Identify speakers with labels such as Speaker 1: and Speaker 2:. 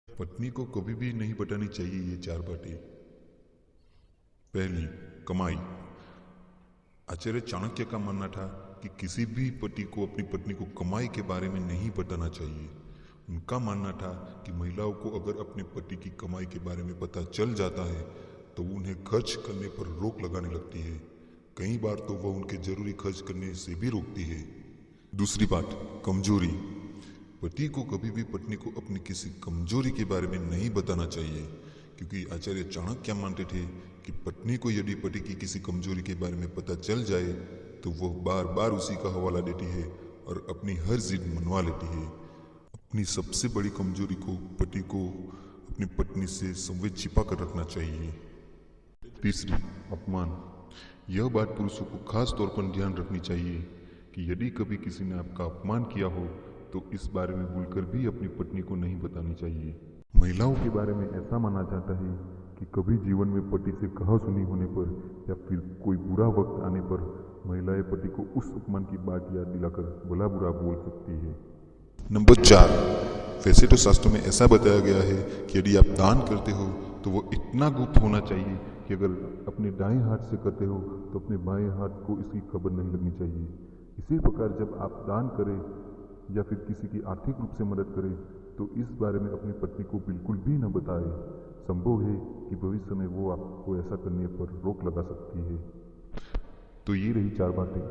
Speaker 1: पत्नी को कभी भी नहीं बतानी चाहिए ये चार बातें। पहली, कमाई। आचार्य चाणक्य का मानना था कि किसी भी पति को अपनी पत्नी को कमाई के बारे में नहीं बताना चाहिए। उनका मानना था कि महिलाओं को अगर अपने पति की कमाई के बारे में पता चल जाता है तो उन्हें खर्च करने पर रोक लगाने लगती है। कई बार तो वह उनके जरूरी खर्च करने से भी रोकती है। दूसरी बात, कमजोरी। पति को कभी भी पत्नी को अपनी किसी कमजोरी के बारे में नहीं बताना चाहिए, क्योंकि आचार्य चाणक्य मानते थे कि पत्नी को यदि पति की किसी कमजोरी के बारे में पता चल जाए तो वह बार बार उसी का हवाला देती है और अपनी हर जिद मनवा लेती है। अपनी सबसे बड़ी कमजोरी को पति को अपनी पत्नी से संवेद छिपा कर रखना चाहिए। तीसरी, अपमान। यह बात पुरुषों को खास तौर पर ध्यान रखनी चाहिए कि यदि कभी किसी ने आपका अपमान किया हो तो इस बारे में भूलकर भी अपनी पत्नी को नहीं बतानी चाहिए। महिलाओं के बारे में ऐसा माना जाता है कि कभी जीवन में पति से कहा सुनी होने पर या फिर कोई बुरा वक्त आने पर महिलाएं पति को उस अपमान की बात याद दिलाकर भला बुरा बोल सकती है। नंबर 4, वैसे तो शास्त्रों में ऐसा बताया गया है कि यदि आप दान करते हो तो वो इतना गुप्त होना चाहिए कि अगर अपने दाएं हाथ से करते हो तो अपने बाएं हाथ को इसकी खबर नहीं लगनी चाहिए। इसी प्रकार जब आप दान करें या फिर किसी की आर्थिक रूप से मदद करें तो इस बारे में अपनी पत्नी को बिल्कुल भी न बताएं। संभव है कि भविष्य में वो आपको ऐसा करने पर रोक लगा सकती है। तो ये रही चार बातें।